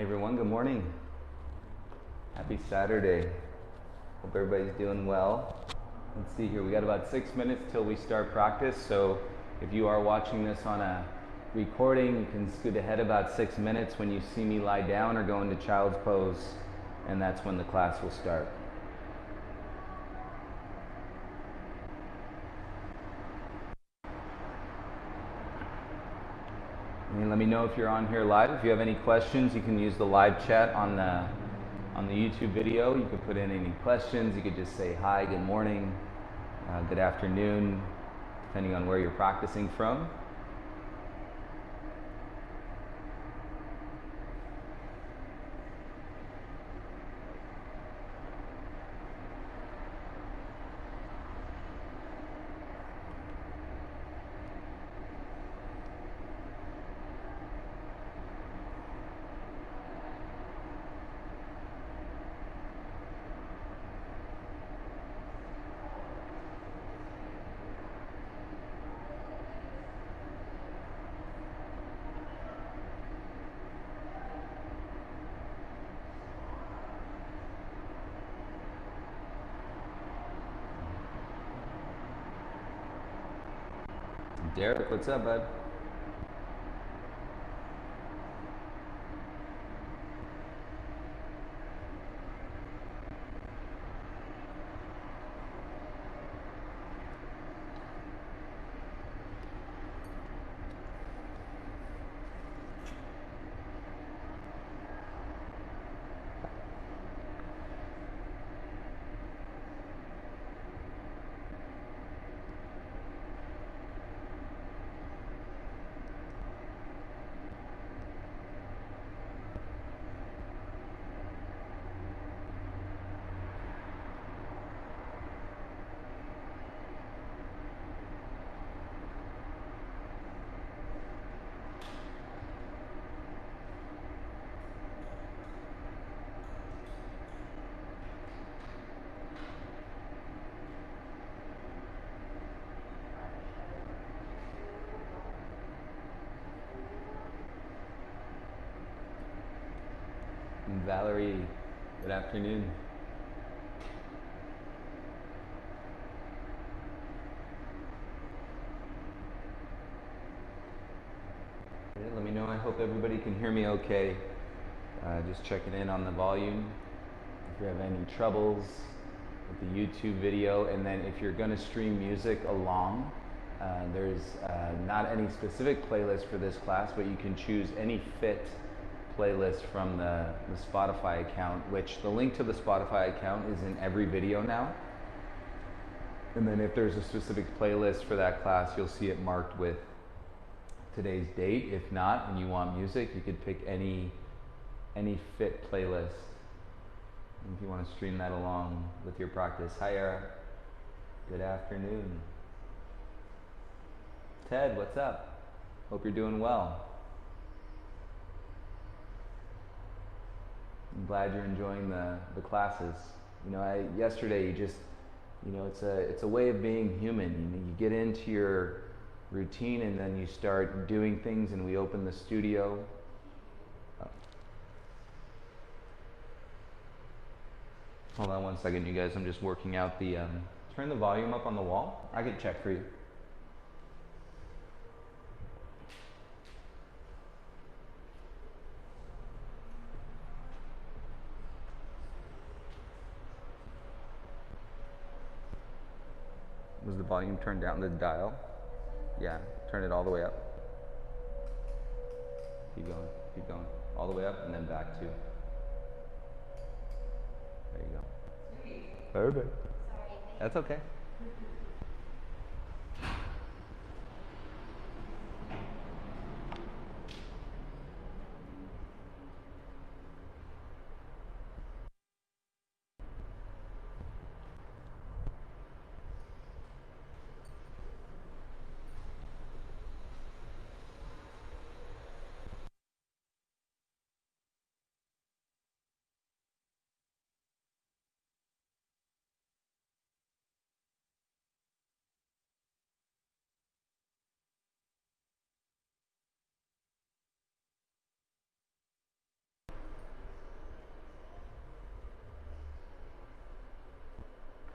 Hey everyone, good morning. Happy Saturday. Hope everybody's doing well. Let's see here, we got about 6 minutes till we start practice, so if you are watching this on a recording, you can scoot ahead about 6 minutes when you see me lie down or go into child's pose, and that's when the class will start. And let me know if you're on here live. If you have any questions, you can use the live chat on the YouTube video. You can put in any questions. You could just say hi, good morning, good afternoon, depending on where you're practicing from. Derek, what's up, bud? And Valerie, good afternoon. Let me know. I hope everybody can hear me okay. Just checking in on the volume. If you have any troubles with the YouTube video, and then if you're going to stream music along, there's not any specific playlist for this class, but you can choose any fit playlist from the Spotify account, which the link to the Spotify account is in every video now. And then if there's a specific playlist for that class, you'll see it marked with today's date. If not, and you want music, you could pick any fit playlist if you want to stream that along with your practice. Hi, Era. Good afternoon. Ted, what's up? Hope you're doing well. I'm glad you're enjoying the classes. You know, yesterday you just, you know, it's a way of being human. You know, you get into your routine and then you start doing things, and we open the studio. Hold on one second, you guys. I'm just working out the. Turn the volume up on the wall. I can check for you. Was the volume turned down the dial? Yeah, turn it all the way up. Keep going. All the way up and then back to. There you go. Perfect. Sorry. That's okay.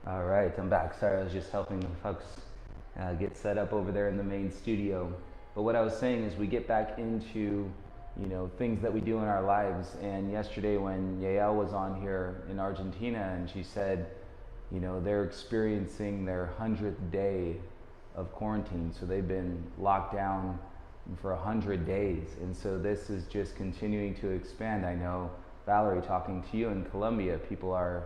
All right, I'm back. Sorry, I was just helping the folks get set up over there in the main studio. But what I was saying is we get back into, things that we do in our lives. And yesterday when Yael was on here in Argentina and she said, they're experiencing their 100th day of quarantine. So they've been locked down for 100 days. And so this is just continuing to expand. I know, Valerie, talking to you in Colombia, people are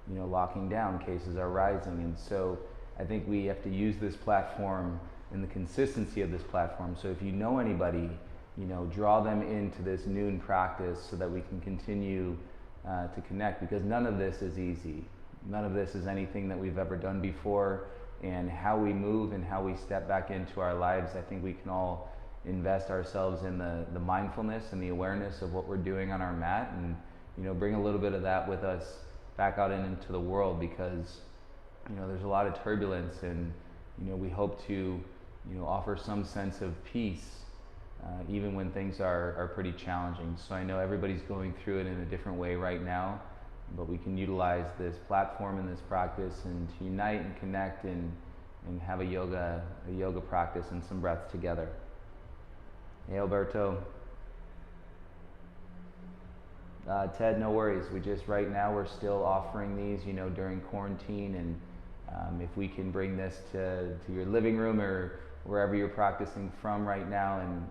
locking down, cases are rising. And so I think we have to use this platform and the consistency of this platform. So if you know anybody, draw them into this noon practice so that we can continue to connect, because none of this is easy. None of this is anything that we've ever done before. And how we move and how we step back into our lives, I think we can all invest ourselves in the mindfulness and the awareness of what we're doing on our mat, and bring a little bit of that with us back out into the world, because there's a lot of turbulence, and we hope to offer some sense of peace even when things are pretty challenging. So I know everybody's going through it in a different way right now, but we can utilize this platform and this practice and to unite and connect and have a yoga practice and some breaths together. Hey Alberto. Ted, no worries. Right now we're still offering these, during quarantine, and if we can bring this to your living room or wherever you're practicing from right now, and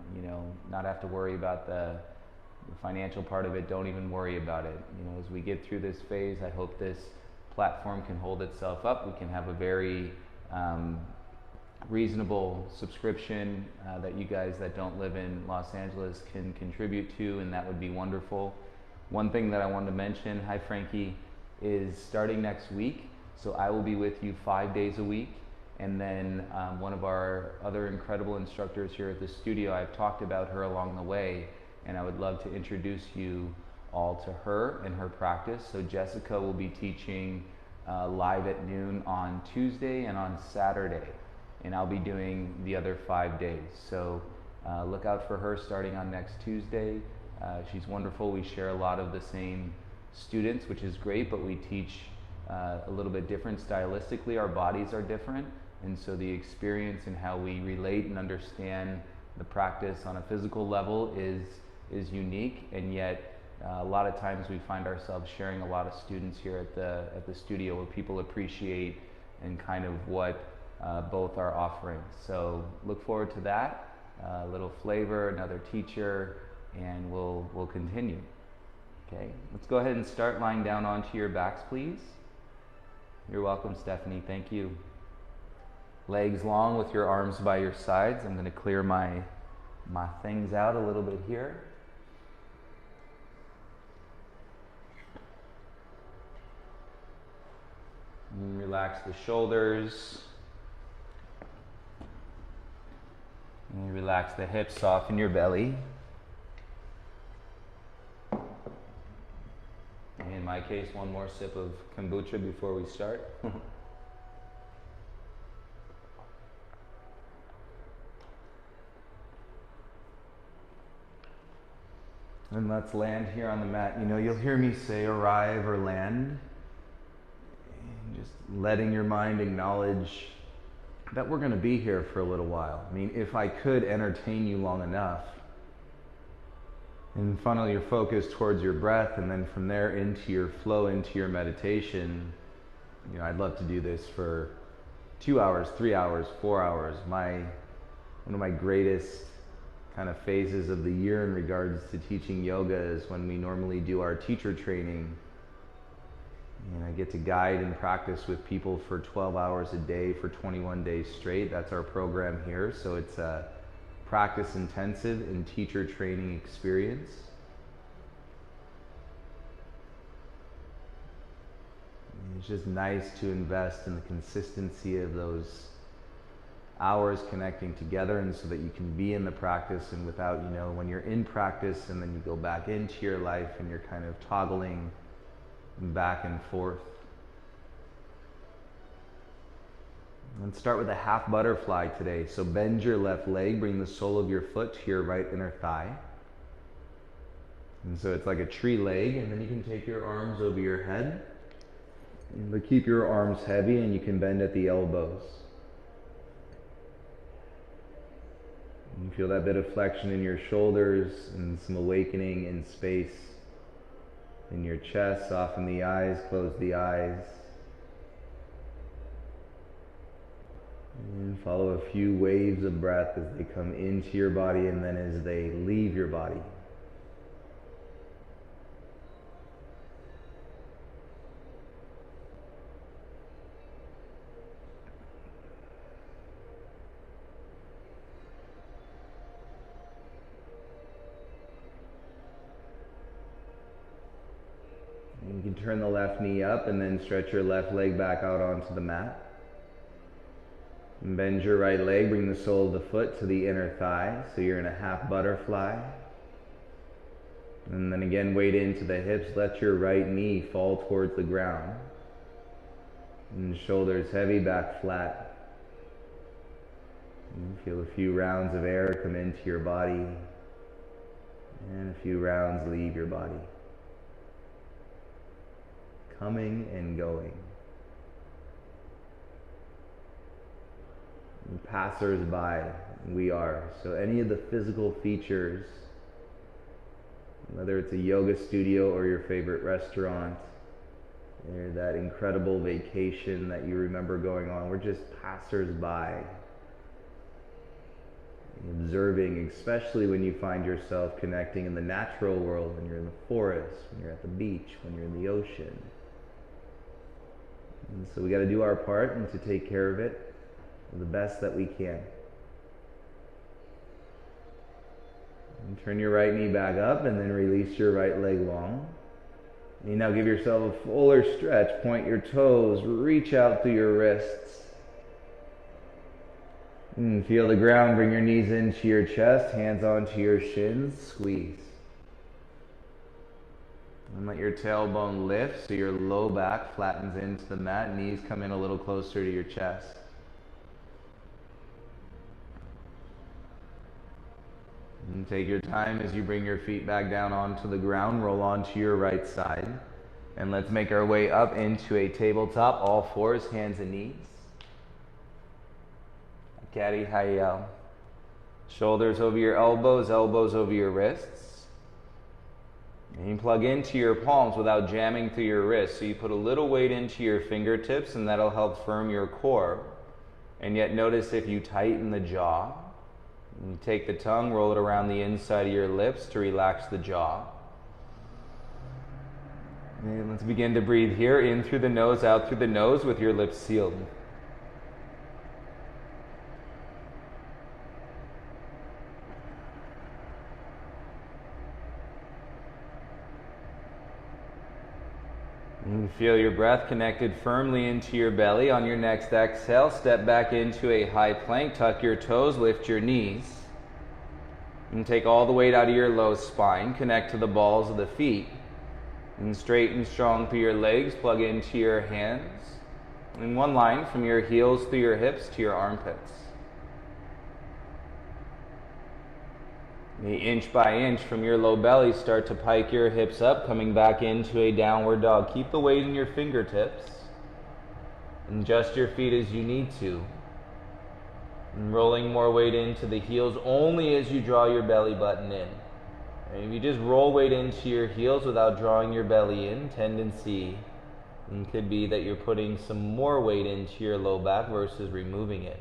not have to worry about the financial part of it, don't even worry about it. As we get through this phase, I hope this platform can hold itself up. We can have a very reasonable subscription that you guys that don't live in Los Angeles can contribute to, and that would be wonderful. One thing that I wanted to mention, hi Frankie, is starting next week, so I will be with you 5 days a week, and then one of our other incredible instructors here at the studio, I've talked about her along the way, and I would love to introduce you all to her and her practice. So Jessica will be teaching live at noon on Tuesday and on Saturday, and I'll be doing the other 5 days. So look out for her starting on next Tuesday. She's wonderful. We share a lot of the same students, which is great, but we teach a little bit different stylistically. Our bodies are different, and so the experience and how we relate and understand the practice on a physical level is unique, and yet a lot of times we find ourselves sharing a lot of students here at the studio where people appreciate and kind of what both are offering. So look forward to that. A little flavor, another teacher, and we'll continue. Okay, let's go ahead and start. Lying down onto your backs, please. You're welcome, Stephanie. Thank you. Legs long with your arms by your sides. I'm going to clear my things out a little bit here. And relax the shoulders. And relax the hips, soften your belly. In my case, one more sip of kombucha before we start. And let's land here on the mat. You'll hear me say arrive or land. And just letting your mind acknowledge that we're going to be here for a little while. If I could entertain you long enough, and funnel your focus towards your breath, and then from there into your flow, into your meditation. I'd love to do this for 2 hours, 3 hours, 4 hours. One of my greatest kind of phases of the year in regards to teaching yoga is when we normally do our teacher training. And I get to guide and practice with people for 12 hours a day for 21 days straight. That's our program here. So it's a practice intensive and teacher training experience. And it's just nice to invest in the consistency of those hours connecting together, and so that you can be in the practice, and without, when you're in practice and then you go back into your life and you're kind of toggling back and forth. Let's start with a half butterfly today. So bend your left leg, bring the sole of your foot to your right inner thigh. And so it's like a tree leg, and then you can take your arms over your head. But keep your arms heavy and you can bend at the elbows. You feel that bit of flexion in your shoulders and some awakening in space. In your chest, soften the eyes, close the eyes. And follow a few waves of breath as they come into your body and then as they leave your body. You can turn the left knee up and then stretch your left leg back out onto the mat. And bend your right leg, bring the sole of the foot to the inner thigh, so you're in a half butterfly. And then again, weight into the hips, let your right knee fall towards the ground. And shoulders heavy, back flat. And feel a few rounds of air come into your body, and a few rounds leave your body. Coming and going. And passers-by, we are. So any of the physical features, whether it's a yoga studio or your favorite restaurant, or that incredible vacation that you remember going on, we're just passers-by. Observing, especially when you find yourself connecting in the natural world, when you're in the forest, when you're at the beach, when you're in the ocean. And so we got to do our part and to take care of it the best that we can. And turn your right knee back up and then release your right leg long. And you now give yourself a fuller stretch. Point your toes, reach out through your wrists. And feel the ground, bring your knees into your chest, hands onto your shins, squeeze. And let your tailbone lift so your low back flattens into the mat, knees come in a little closer to your chest. And take your time as you bring your feet back down onto the ground, roll onto your right side. And let's make our way up into a tabletop, all fours, hands and knees. Caddy Hayal. Shoulders over your elbows, elbows over your wrists. And you plug into your palms without jamming through your wrists. So you put a little weight into your fingertips and that'll help firm your core. And yet notice if you tighten the jaw. You take the tongue, roll it around the inside of your lips to relax the jaw. And let's begin to breathe here, in through the nose, out through the nose with your lips sealed. And feel your breath connected firmly into your belly. On your next exhale, step back into a high plank, tuck your toes, lift your knees. And take all the weight out of your low spine, connect to the balls of the feet. And straight and strong through your legs, plug into your hands. In one line from your heels through your hips to your armpits. Inch by inch from your low belly, start to pike your hips up, coming back into a downward dog. Keep the weight in your fingertips. And adjust your feet as you need to. And rolling more weight into the heels only as you draw your belly button in. And if you just roll weight into your heels without drawing your belly in, tendency could be that you're putting some more weight into your low back versus removing it.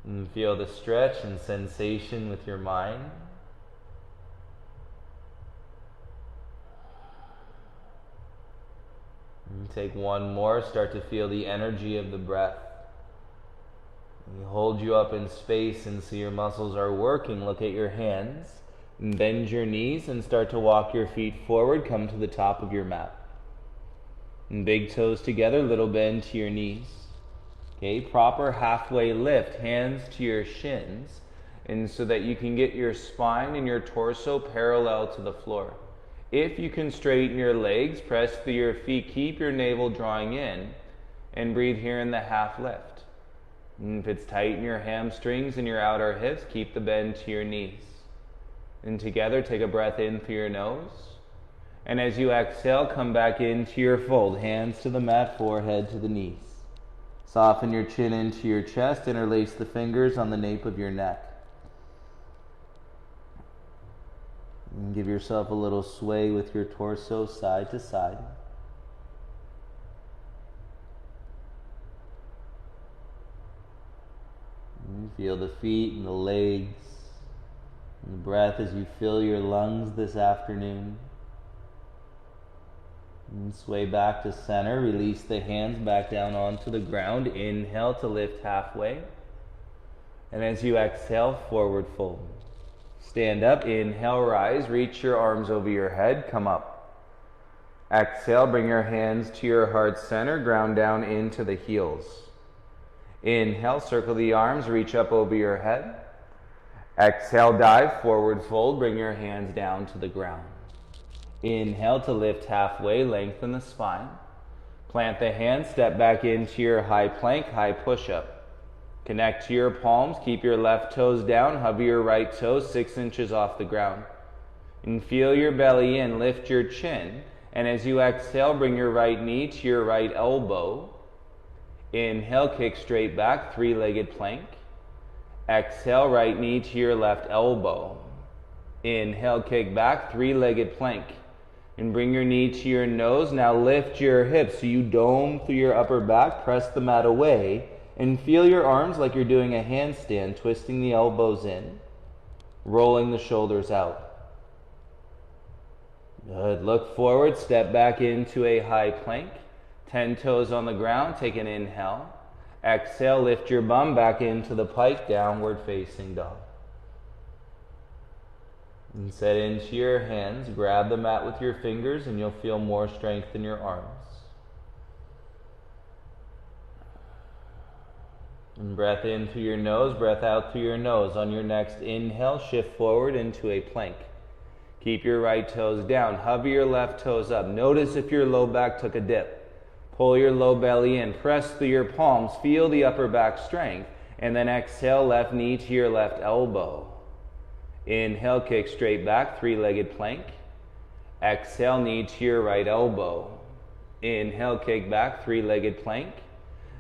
And feel the stretch and sensation with your mind. And take one more, start to feel the energy of the breath. And hold you up in space and see your muscles are working. Look at your hands. And bend your knees and start to walk your feet forward. Come to the top of your mat. And big toes together, little bend to your knees. Okay, proper halfway lift, hands to your shins, and so that you can get your spine and your torso parallel to the floor. If you can straighten your legs, press through your feet, keep your navel drawing in, and breathe here in the half lift. And if it's tight in your hamstrings and your outer hips, keep the bend to your knees. And together, take a breath in through your nose, And as you exhale, come back into your fold. Hands to the mat, forehead to the knees. Soften your chin into your chest. Interlace the fingers on the nape of your neck. And give yourself a little sway with your torso side to side. And feel the feet and the legs and the breath as you fill your lungs this afternoon. And sway back to center. Release the hands back down onto the ground. Inhale to lift halfway. And as you exhale, forward fold. Stand up. Inhale, rise. Reach your arms over your head. Come up. Exhale, bring your hands to your heart center. Ground down into the heels. Inhale, circle the arms. Reach up over your head. Exhale, dive. Forward fold. Bring your hands down to the ground. Inhale to lift halfway, lengthen the spine. Plant the hands, step back into your high plank, high push-up. Connect to your palms, keep your left toes down, hover your right toes 6 inches off the ground. And feel your belly in, lift your chin. And as you exhale, bring your right knee to your right elbow. Inhale, kick straight back, three-legged plank. Exhale, right knee to your left elbow. Inhale, kick back, three-legged plank. And bring your knee to your nose. Now lift your hips so you dome through your upper back. Press the mat away. And feel your arms like you're doing a handstand, twisting the elbows in. Rolling the shoulders out. Good. Look forward. Step back into a high plank. 10 toes on the ground. Take an inhale. Exhale. Lift your bum back into the pike. Downward facing dog. And set into your hands, grab the mat with your fingers and you'll feel more strength in your arms. And breath in through your nose, breath out through your nose. On your next inhale, shift forward into a plank. Keep your right toes down, hover your left toes up. Notice if your low back took a dip. Pull your low belly in, press through your palms, feel the upper back strength, and then exhale, left knee to your left elbow. Inhale, kick straight back, three-legged plank. Exhale, knee to your right elbow. Inhale, kick back, three-legged plank.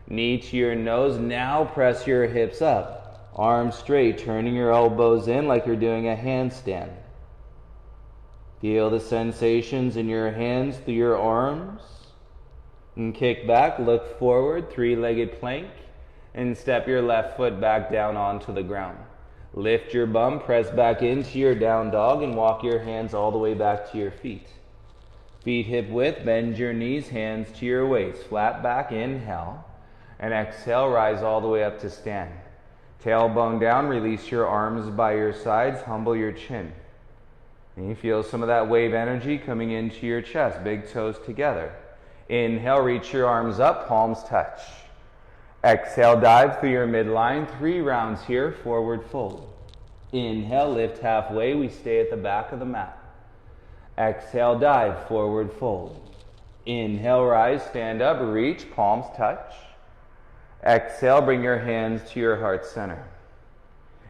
Knee to your nose. Now press your hips up. Arms straight, turning your elbows in like you're doing a handstand. Feel the sensations in your hands through your arms. And kick back, look forward, three-legged plank. And step your left foot back down onto the ground. Lift your bum, press back into your down dog, and walk your hands all the way back to your feet. Feet hip width, bend your knees, hands to your waist. Flat back, inhale. And exhale, rise all the way up to stand. Tailbone down, release your arms by your sides, humble your chin. And you feel some of that wave energy coming into your chest, big toes together. Inhale, reach your arms up, palms touch. Exhale, dive through your midline. 3 rounds here, forward fold. Inhale, lift halfway. We stay at the back of the mat. Exhale, dive, forward fold. Inhale, rise, stand up, reach, palms touch. Exhale, bring your hands to your heart center.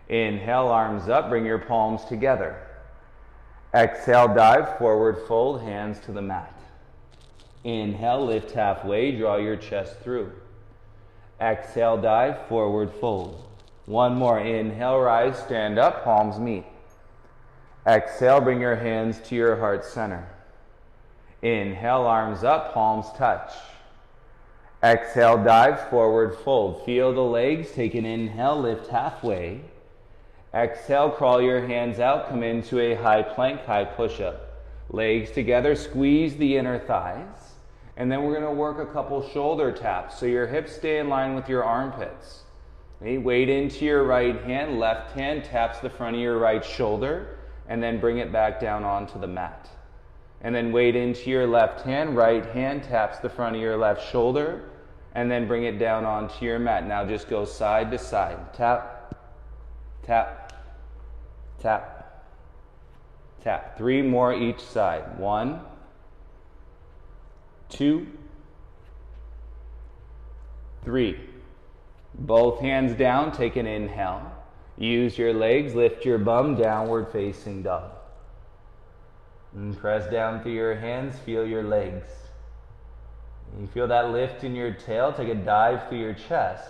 Inhale, arms up, bring your palms together. Exhale, dive, forward fold, hands to the mat. Inhale, lift halfway, draw your chest through. Exhale, dive, forward fold. One more. Inhale, rise, stand up, palms meet. Exhale, bring your hands to your heart center. Inhale, arms up, palms touch. Exhale, dive, forward fold. Feel the legs. Take an inhale, lift halfway. Exhale, crawl your hands out, come into a high plank, high push-up. Legs together, squeeze the inner thighs. And then we're going to work a couple shoulder taps so your hips stay in line with your armpits. Okay, weight into your right hand, left hand taps the front of your right shoulder, and then bring it back down onto the mat. And then weight into your left hand, right hand taps the front of your left shoulder, and then bring it down onto your mat. Now just go side to side. Tap, tap, tap, tap. 3 more each side. 1, 2, 3. Both hands down, take an inhale. Use your legs, lift your bum, downward facing dog. And press down through your hands, feel your legs. You feel that lift in your tail, take a dive through your chest.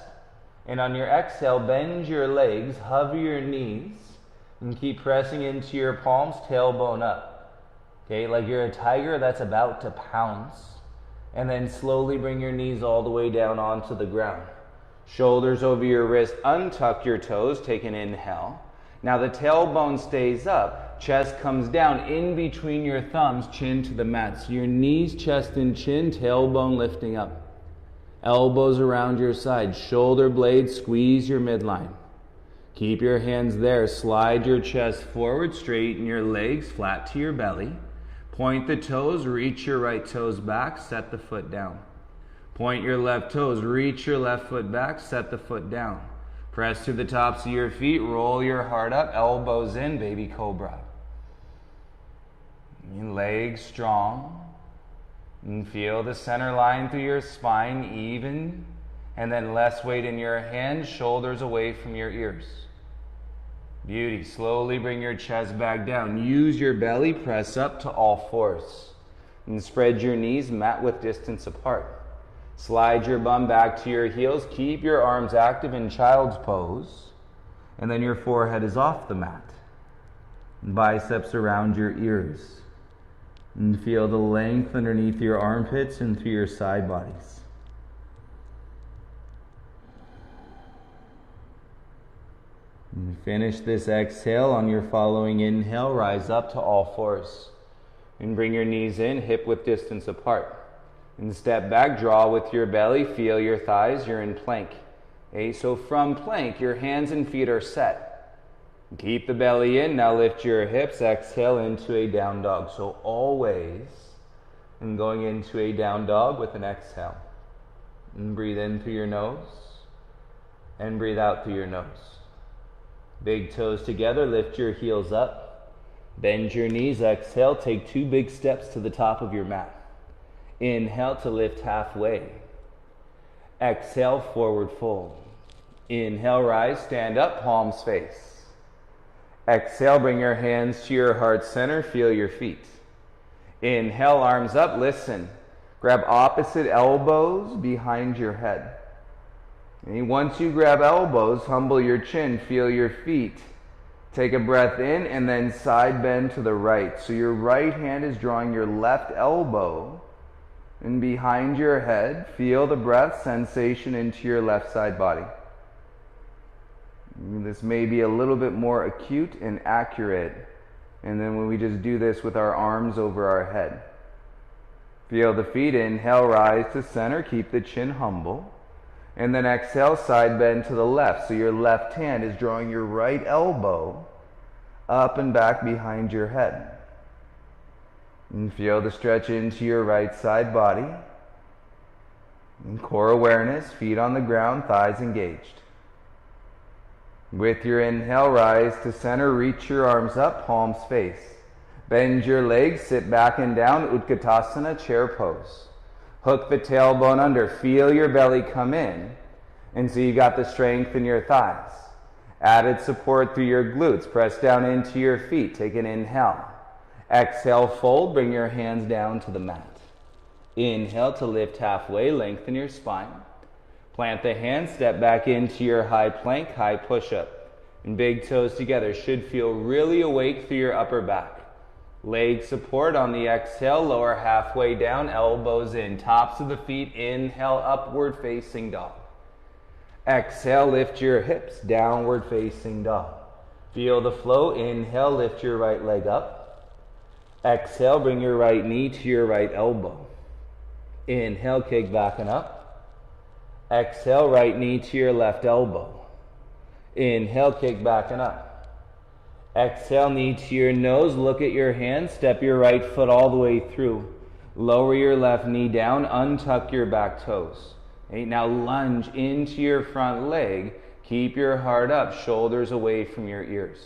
And on your exhale, bend your legs, hover your knees, and keep pressing into your palms, tailbone up. Okay, like you're a tiger that's about to pounce. And then slowly bring your knees all the way down onto the ground. Shoulders over your wrist, untuck your toes, take an inhale. Now the tailbone stays up, chest comes down in between your thumbs, chin to the mat. So your knees, chest and chin, tailbone lifting up. Elbows around your side, shoulder blades, squeeze your midline. Keep your hands there, slide your chest forward, straighten your legs flat to your belly. Point the toes, reach your right toes back, set the foot down. Point your left toes, reach your left foot back, set the foot down. Press to the tops of your feet, roll your heart up, elbows in, baby cobra. Legs strong. And feel the center line through your spine, even. And then less weight in your hands, shoulders away from your ears. Beauty. Slowly bring your chest back down. Use your belly, press up to all fours. And spread your knees, mat width distance apart. Slide your bum back to your heels. Keep your arms active in child's pose. And then your forehead is off the mat. Biceps around your ears. And feel the length underneath your armpits and through your side bodies. And finish this exhale. On your following inhale, rise up to all fours. And bring your knees in, hip width distance apart. And step back, draw with your belly, feel your thighs, you're in plank. Okay, so from plank, your hands and feet are set. Keep the belly in, now lift your hips, exhale into a down dog. So always, and going into a down dog with an exhale. And breathe in through your nose, and breathe out through your nose. Big toes together, lift your heels up, bend your knees, exhale, take 2 big steps to the top of your mat. Inhale to lift halfway. Exhale, forward fold. Inhale, rise, stand up, palms face. Exhale, bring your hands to your heart center, feel your feet. Inhale, arms up, listen. Grab opposite elbows behind your head. And once you grab elbows, humble your chin, feel your feet. Take a breath in and then side bend to the right. So your right hand is drawing your left elbow and behind your head. Feel the breath sensation into your left side body. This may be a little bit more acute and accurate. And then when we just do this with our arms over our head. Feel the feet, inhale, rise to center, keep the chin humble. And then exhale, side bend to the left. So your left hand is drawing your right elbow up and back behind your head. And feel the stretch into your right side body. And core awareness, feet on the ground, thighs engaged. With your inhale, rise to center, reach your arms up, palms face. Bend your legs, sit back and down, Utkatasana, chair pose. Hook the tailbone under, feel your belly come in. And so you got the strength in your thighs. Added support through your glutes, press down into your feet, take an inhale. Exhale, fold, bring your hands down to the mat. Inhale to lift halfway, lengthen your spine. Plant the hands, step back into your high plank, high push-up. And big toes together should feel really awake through your upper back. Leg support on the exhale, lower halfway down, elbows in, tops of the feet, inhale, upward facing dog. Exhale, lift your hips, downward facing dog. Feel the flow, inhale, lift your right leg up. Exhale, bring your right knee to your right elbow. Inhale, kick back and up. Exhale, right knee to your left elbow. Inhale, kick back and up. Exhale, knee to your nose, look at your hands, step your right foot all the way through. Lower your left knee down, untuck your back toes. Okay, now lunge into your front leg, keep your heart up, shoulders away from your ears.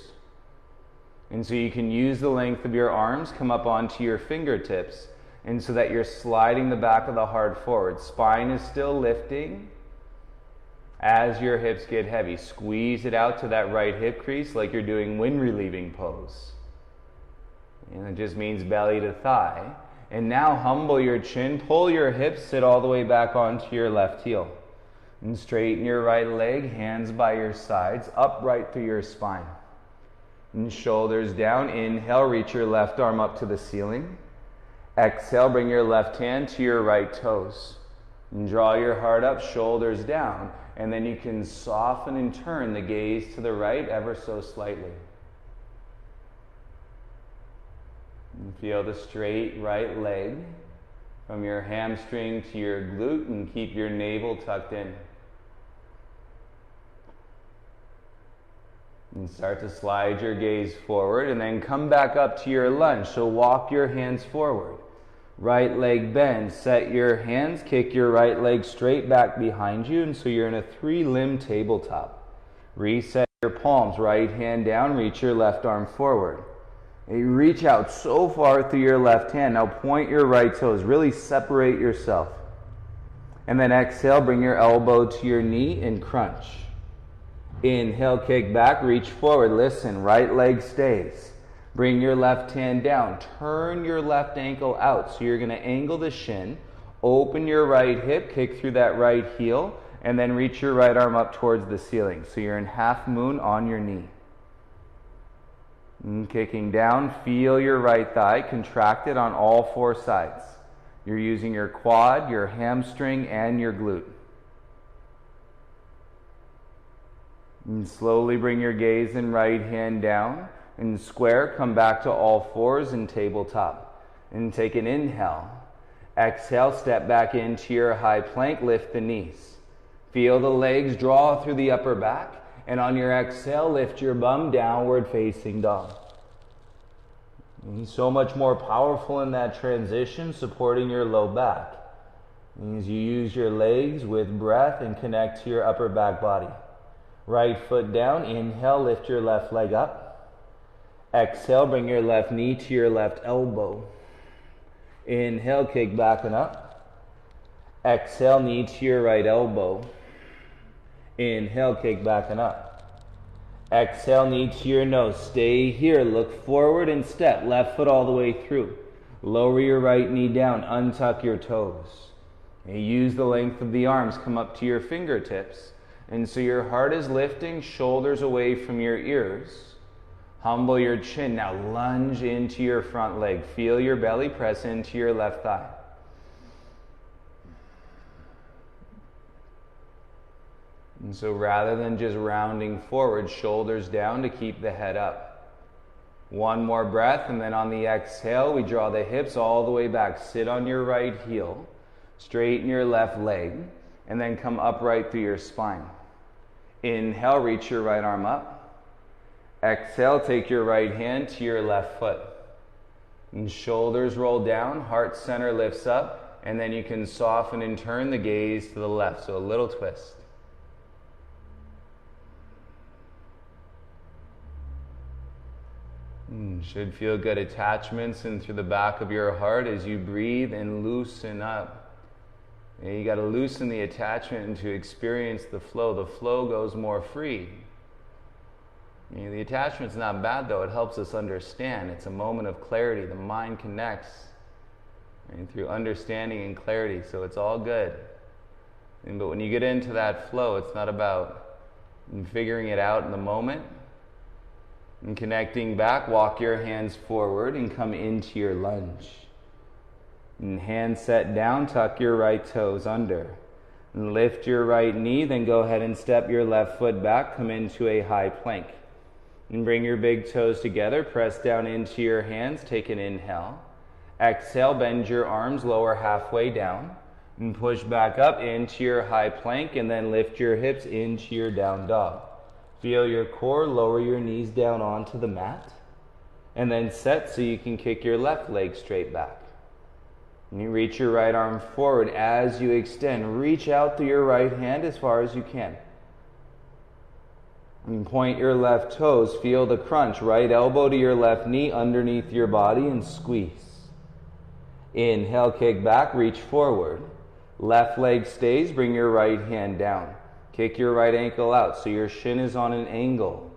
And so you can use the length of your arms, come up onto your fingertips, and so that you're sliding the back of the heart forward. Spine is still lifting. As your hips get heavy, squeeze it out to that right hip crease like you're doing wind relieving pose. And it just means belly to thigh. And now humble your chin, pull your hips, sit all the way back onto your left heel. And straighten your right leg, hands by your sides, upright through your spine. And shoulders down, inhale, reach your left arm up to the ceiling. Exhale, bring your left hand to your right toes. And draw your heart up, shoulders down. And then you can soften and turn the gaze to the right ever so slightly. And feel the straight right leg from your hamstring to your glute, and keep your navel tucked in. And start to slide your gaze forward and then come back up to your lunge. So walk your hands forward. Right leg bend, set your hands, kick your right leg straight back behind you, and so you're in a 3-limb tabletop. Reset your palms, right hand down, reach your left arm forward. And you reach out so far through your left hand. Now point your right toes, really separate yourself. And then exhale, bring your elbow to your knee and crunch. Inhale, kick back, reach forward. Listen, right leg stays. Bring your left hand down. Turn your left ankle out. So you're going to angle the shin. Open your right hip, kick through that right heel, and then reach your right arm up towards the ceiling. So you're in half moon on your knee. And kicking down, feel your right thigh contracted on all 4 sides. You're using your quad, your hamstring, and your glute. And slowly bring your gaze and right hand down. And square, come back to all 4s and tabletop. And take an inhale. Exhale, step back into your high plank, lift the knees. Feel the legs draw through the upper back. And on your exhale, lift your bum, downward facing dog. And so much more powerful in that transition, supporting your low back. As you use your legs with breath and connect to your upper back body. Right foot down, inhale, lift your left leg up. Exhale, bring your left knee to your left elbow. Inhale, kick back and up. Exhale, knee to your right elbow. Inhale, kick back and up. Exhale, knee to your nose. Stay here, look forward and step. Left foot all the way through. Lower your right knee down, untuck your toes. And use the length of the arms, come up to your fingertips. And so your heart is lifting, shoulders away from your ears. Humble your chin. Now lunge into your front leg. Feel your belly press into your left thigh. And so rather than just rounding forward, shoulders down to keep the head up. One more breath, and then on the exhale, we draw the hips all the way back. Sit on your right heel, straighten your left leg, and then come upright through your spine. Inhale, reach your right arm up. Exhale, take your right hand to your left foot. And shoulders roll down, heart center lifts up, and then you can soften and turn the gaze to the left, so a little twist. Should feel good attachments in through the back of your heart as you breathe and loosen up. And you got to loosen the attachment and to experience the flow. The flow goes more free. The attachment's not bad though. It helps us understand. It's a moment of clarity. The mind connects through understanding and clarity. So it's all good. But when you get into that flow, it's not about figuring it out in the moment. And connecting back, walk your hands forward and come into your lunge. And hands set down, tuck your right toes under. And lift your right knee, then go ahead and step your left foot back, come into a high plank. And bring your big toes together, press down into your hands, take an inhale. Exhale, bend your arms, lower halfway down. And push back up into your high plank, and then lift your hips into your down dog. Feel your core, lower your knees down onto the mat, and then set so you can kick your left leg straight back. And you reach your right arm forward. As you extend, reach out through your right hand as far as you can. And point your left toes, feel the crunch, right elbow to your left knee underneath your body and squeeze. Inhale, kick back, reach forward. Left leg stays, bring your right hand down. Kick your right ankle out so your shin is on an angle.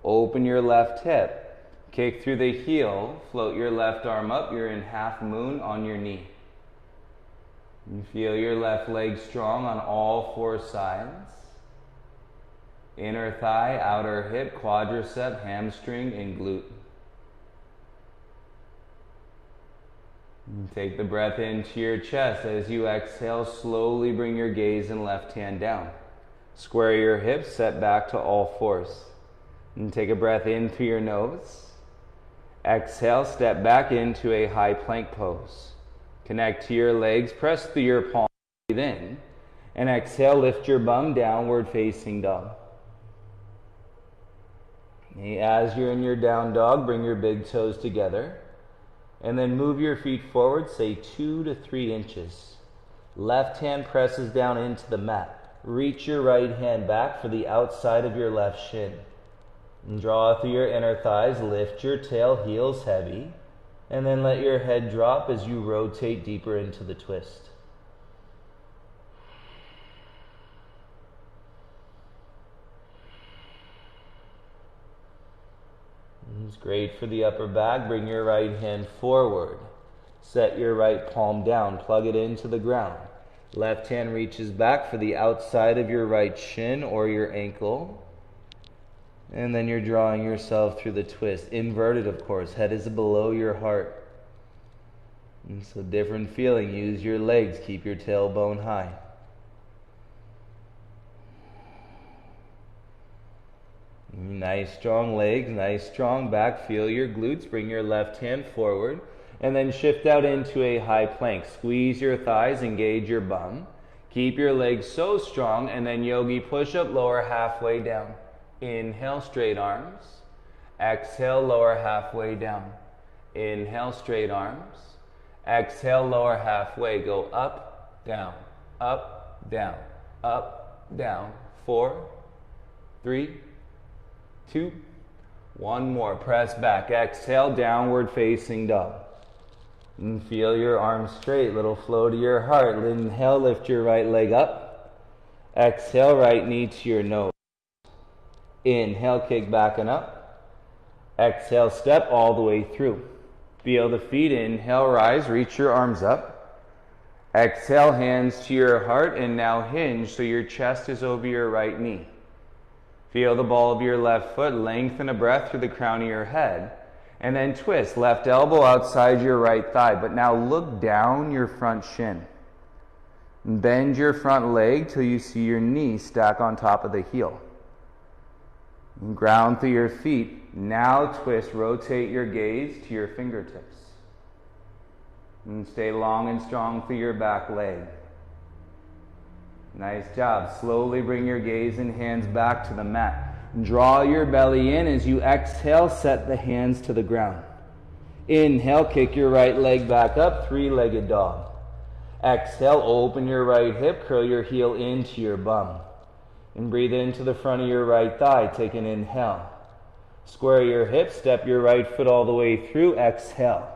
Open your left hip. Kick through the heel, float your left arm up, you're in half moon on your knee. You feel your left leg strong on all four sides. Inner thigh, outer hip, quadricep, hamstring, and glute. And take the breath into your chest. As you exhale, slowly bring your gaze and left hand down. Square your hips, set back to all fours. And take a breath in through your nose. Exhale, step back into a high plank pose. Connect to your legs, press through your palms, breathe in. And exhale, lift your bum, downward facing dog. As you're in your down dog, bring your big toes together. And then move your feet forward, say 2 to 3 inches. Left hand presses down into the mat. Reach your right hand back for the outside of your left shin. And draw through your inner thighs, lift your tail, heels heavy. And then let your head drop as you rotate deeper into the twist. It's great for the upper back. Bring your right hand forward. Set your right palm down. Plug it into the ground. Left hand reaches back for the outside of your right shin or your ankle. And then you're drawing yourself through the twist. Inverted, of course. Head is below your heart. And so different feeling. Use your legs. Keep your tailbone high. Nice strong legs, nice strong back. Feel your glutes. Bring your left hand forward. And then shift out into a high plank. Squeeze your thighs, engage your bum. Keep your legs so strong. And then yogi push-up, lower halfway down. Inhale, straight arms. Exhale, lower halfway down. Inhale, straight arms. Exhale, lower halfway. Go up, down, up, down, up, down. 4, 3, 2, 1 more. Press back. Exhale, downward facing dog. And feel your arms straight. Little flow to your heart. Inhale, lift your right leg up. Exhale, right knee to your nose. Inhale, kick back and up. Exhale, step all the way through. Feel the feet. Inhale, rise. Reach your arms up. Exhale, hands to your heart. And now hinge so your chest is over your right knee. Feel the ball of your left foot. Lengthen a breath through the crown of your head. And then twist. Left elbow outside your right thigh. But now look down your front shin. Bend your front leg till you see your knee stack on top of the heel. And ground through your feet. Now twist. Rotate your gaze to your fingertips. And stay long and strong through your back leg. Nice job. Slowly bring your gaze and hands back to the mat. Draw your belly in. As you exhale, set the hands to the ground. Inhale, kick your right leg back up, three-legged dog. Exhale, open your right hip, curl your heel into your bum. And breathe into the front of your right thigh. Take an inhale. Square your hips, step your right foot all the way through. Exhale.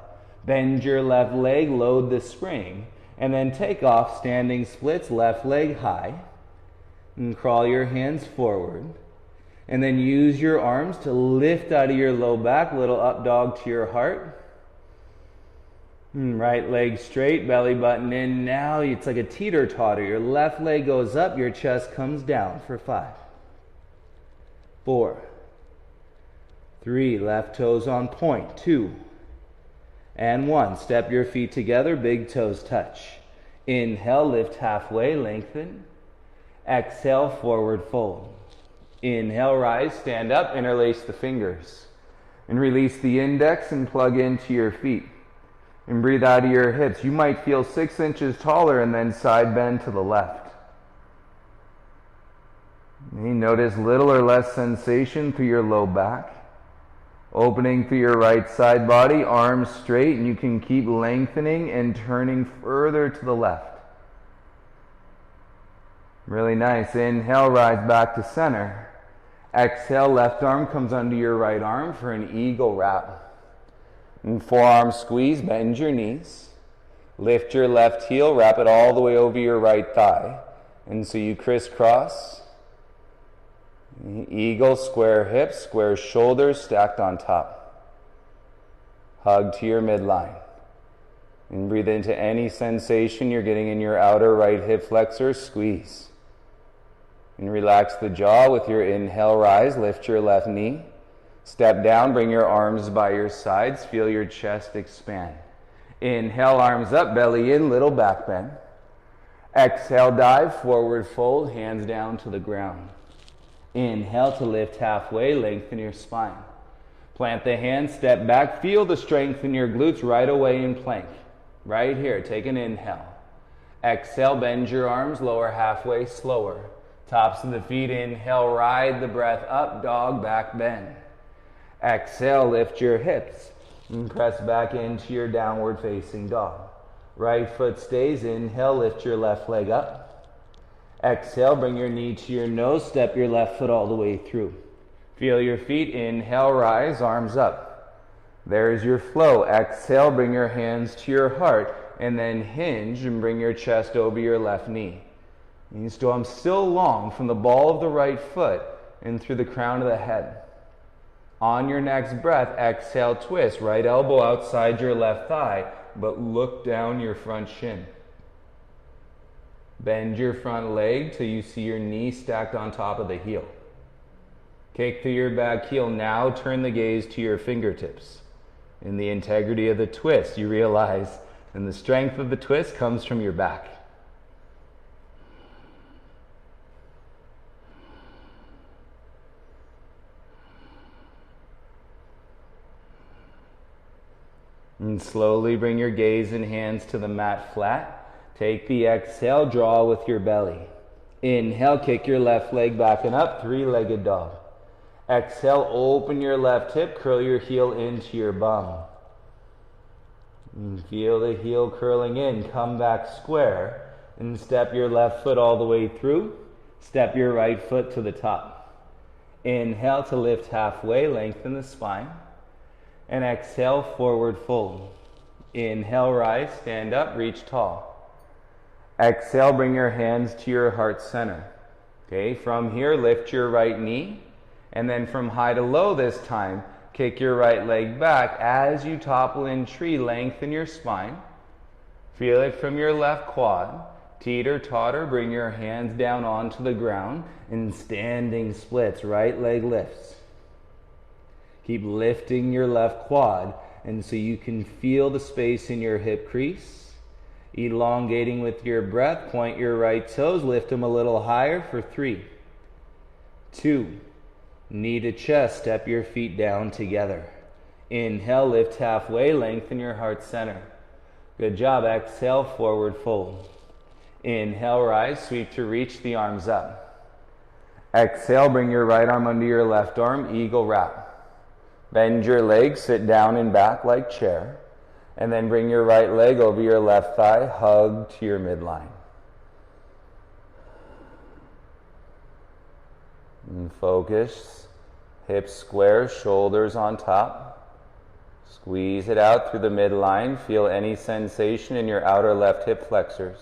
Bend your left leg, load the spring. And then take off, standing splits, left leg high. And crawl your hands forward. And then use your arms to lift out of your low back, little up dog to your heart. Right leg straight, belly button in. Now it's like a teeter-totter. Your left leg goes up, your chest comes down for 5, 4, 3, left toes on point, 2, and 1. Step your feet together, big toes touch. Inhale, lift halfway, lengthen. Exhale, forward fold. Inhale, rise, stand up, interlace the fingers. And release the index and plug into your feet. And breathe out of your hips. You might feel 6 inches taller and then side bend to the left. And notice little or less sensation through your low back. Opening through your right side body, arms straight, and you can keep lengthening and turning further to the left. Really nice. Inhale, rise back to center. Exhale, left arm comes under your right arm for an eagle wrap. And forearm squeeze, bend your knees. Lift your left heel, wrap it all the way over your right thigh. And so you crisscross. Eagle, square hips, square shoulders stacked on top. Hug to your midline. And breathe into any sensation you're getting in your outer right hip flexor. Squeeze. And relax the jaw with your inhale, rise. Lift your left knee. Step down, bring your arms by your sides. Feel your chest expand. Inhale, arms up, belly in, little back bend. Exhale, dive, forward fold, hands down to the ground. Inhale to lift halfway, lengthen your spine. Plant the hands, step back, feel the strength in your glutes right away in plank. Right here, take an inhale. Exhale, bend your arms, lower halfway, slower. Tops of the feet, inhale, ride the breath up, dog, back bend. Exhale, lift your hips and press back into your downward facing dog. Right foot stays, inhale, lift your left leg up. Exhale, bring your knee to your nose, step your left foot all the way through. Feel your feet, inhale, rise, arms up. There's your flow. Exhale, bring your hands to your heart, and then hinge and bring your chest over your left knee. You still long from the ball of the right foot and through the crown of the head. On your next breath, exhale, twist. Right elbow outside your left thigh, but look down your front shin. Bend your front leg till you see your knee stacked on top of the heel. Kick through your back heel. Now turn the gaze to your fingertips. In the integrity of the twist, you realize, and the strength of the twist comes from your back. And slowly bring your gaze and hands to the mat flat. Take the exhale, draw with your belly. Inhale, kick your left leg back and up, three-legged dog. Exhale, open your left hip, curl your heel into your bum. And feel the heel curling in, come back square, and step your left foot all the way through. Step your right foot to the top. Inhale to lift halfway, lengthen the spine. And exhale, forward fold. Inhale, rise, stand up, reach tall. Exhale, bring your hands to your heart center. Okay, from here, lift your right knee. And then from high to low this time, kick your right leg back. As you topple in tree, lengthen your spine. Feel it from your left quad. Teeter, totter, bring your hands down onto the ground. And standing splits, right leg lifts. Keep lifting your left quad, and so you can feel the space in your hip crease. Elongating with your breath, point your right toes, lift them a little higher for 3, 2, knee to chest, step your feet down together. Inhale, lift halfway, lengthen your heart center. Good job. Exhale, forward fold. Inhale, rise, sweep to reach the arms up. Exhale, bring your right arm under your left arm, eagle wrap. Bend your legs, sit down and back like chair, and then bring your right leg over your left thigh, hug to your midline. And focus, hips square, shoulders on top. Squeeze it out through the midline. Feel any sensation in your outer left hip flexors.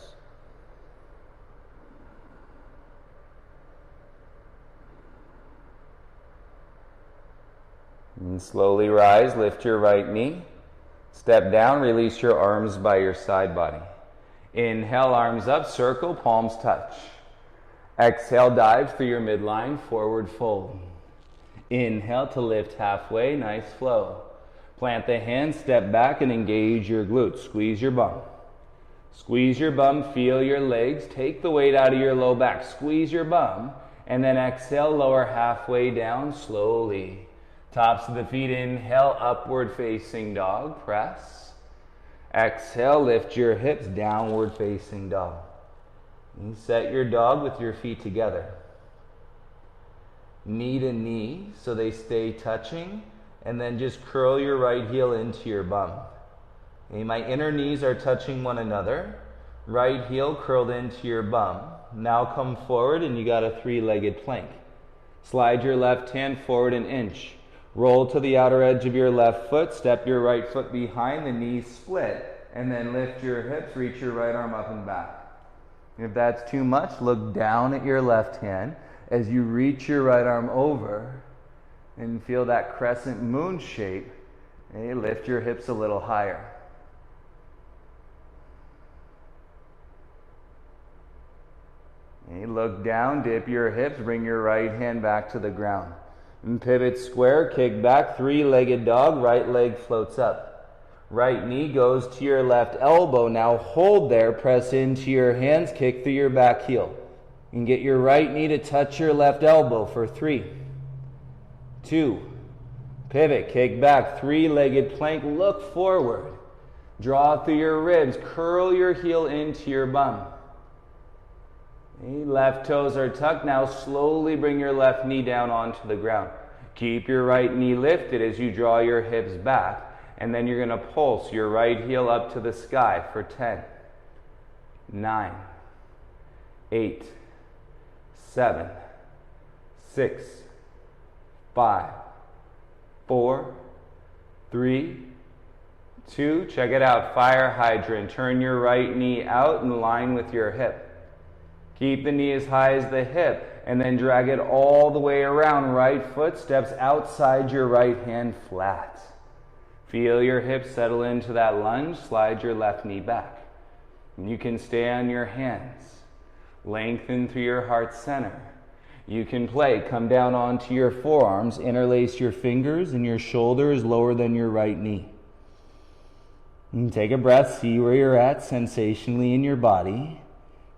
And slowly rise, lift your right knee. Step down, release your arms by your side body. Inhale, arms up, circle, palms touch. Exhale, dive through your midline, forward fold. Inhale to lift halfway, nice flow. Plant the hands, step back and engage your glutes. Squeeze your bum. Squeeze your bum, feel your legs. Take the weight out of your low back. Squeeze your bum, and then exhale, lower halfway down slowly. Tops of the feet, inhale, upward facing dog, press. Exhale, lift your hips, downward facing dog. And set your dog with your feet together. Knee to knee, so they stay touching, and then just curl your right heel into your bum. Okay, my inner knees are touching one another. Right heel curled into your bum. Now come forward and you got a three-legged plank. Slide your left hand forward an inch. Roll to the outer edge of your left foot, step your right foot behind, the knees split, and then lift your hips, reach your right arm up and back. If that's too much, look down at your left hand as you reach your right arm over and feel that crescent moon shape Okay, lift your hips a little higher. Okay, look down, dip your hips, bring your right hand back to the ground. And pivot square, kick back, three-legged dog, right leg floats up. Right knee goes to your left elbow. Now hold there, press into your hands, kick through your back heel. And get your right knee to touch your left elbow for 3, 2, pivot, kick back, three-legged plank, look forward. Draw through your ribs, curl your heel into your bum. Okay, left toes are tucked. Now slowly bring your left knee down onto the ground. Keep your right knee lifted as you draw your hips back. And then you're going to pulse your right heel up to the sky for 10, 9, 8, 7, 6, 5, 4, 3, 2. Check it out. Fire hydrant. Turn your right knee out in line with your hip. Keep the knee as high as the hip, and then drag it all the way around. Right foot steps outside your right hand flat. Feel your hips settle into that lunge. Slide your left knee back. And you can stay on your hands. Lengthen through your heart center. You can play. Come down onto your forearms. Interlace your fingers, and your shoulder is lower than your right knee. And take a breath. See where you're at sensationally in your body.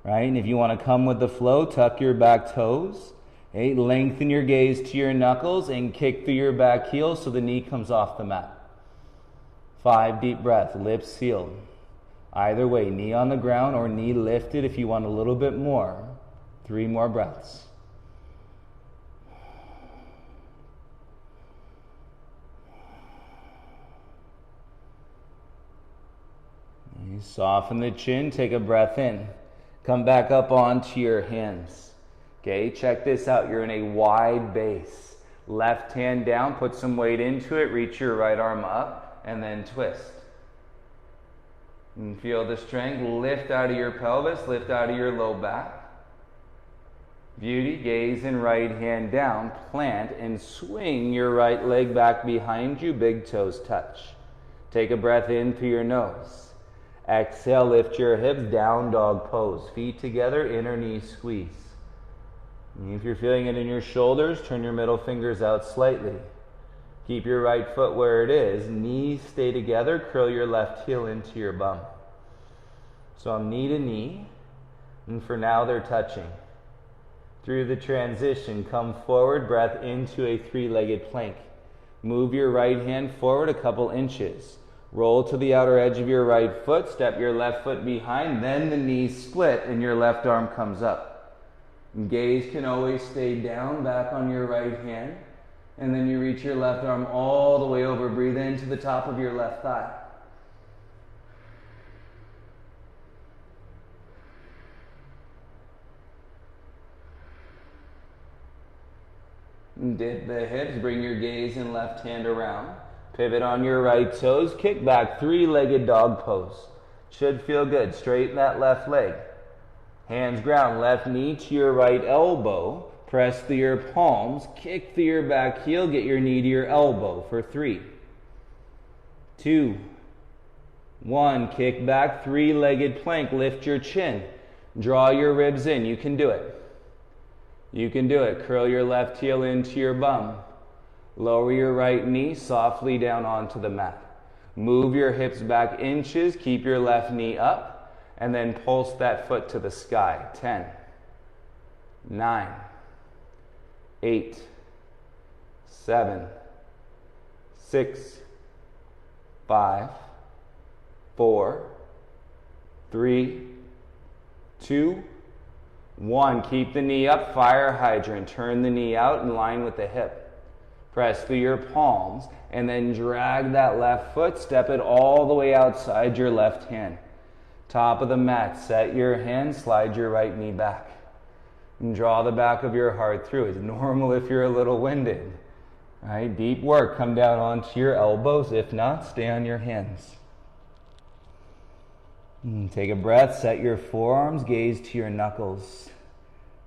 Right? And if you want to come with the flow, tuck your back toes. Okay? Lengthen your gaze to your knuckles and kick through your back heel so the knee comes off the mat. 5 deep breaths, lips sealed. Either way, knee on the ground or knee lifted if you want a little bit more. 3 more breaths. You soften the chin, take a breath in. Come back up onto your hands. Okay, check this out. You're in a wide base. Left hand down, put some weight into it, reach your right arm up, and then twist. And feel the strength. Lift out of your pelvis, lift out of your low back. Beauty, gaze and right hand down, plant, and swing your right leg back behind you, big toes touch. Take a breath in through your nose. Exhale, lift your hips, down dog pose. Feet together, inner knee squeeze. And if you're feeling it in your shoulders, turn your middle fingers out slightly. Keep your right foot where it is. Knees stay together, curl your left heel into your bum. So I'm knee to knee, and for now they're touching. Through the transition, come forward, breath into a three-legged plank. Move your right hand forward a couple inches. Roll to the outer edge of your right foot, step your left foot behind, then the knees split and your left arm comes up. And gaze can always stay down, back on your right hand, and then you reach your left arm all the way over. Breathe into the top of your left thigh. And dip the hips, bring your gaze and left hand around. Pivot on your right toes, kick back, three-legged dog pose. Should feel good. Straighten that left leg. Hands ground, left knee to your right elbow. Press through your palms, kick through your back heel, get your knee to your elbow for 3, 2, 1. Kick back, three-legged plank, lift your chin. Draw your ribs in, you can do it. You can do it. Curl your left heel into your bum. Lower your right knee softly down onto the mat. Move your hips back inches, keep your left knee up, and then pulse that foot to the sky. 10, 9, 8, 7, 6, 5, 4, 3, 2, 1. Keep the knee up, fire hydrant. Turn the knee out in line with the hip. Press through your palms and then drag that left foot, step it all the way outside your left hand. Top of the mat, set your hand, slide your right knee back. And draw the back of your heart through. It's normal if you're a little winded. All right, deep work. Come down onto your elbows. If not, stay on your hands. And take a breath, set your forearms, gaze to your knuckles.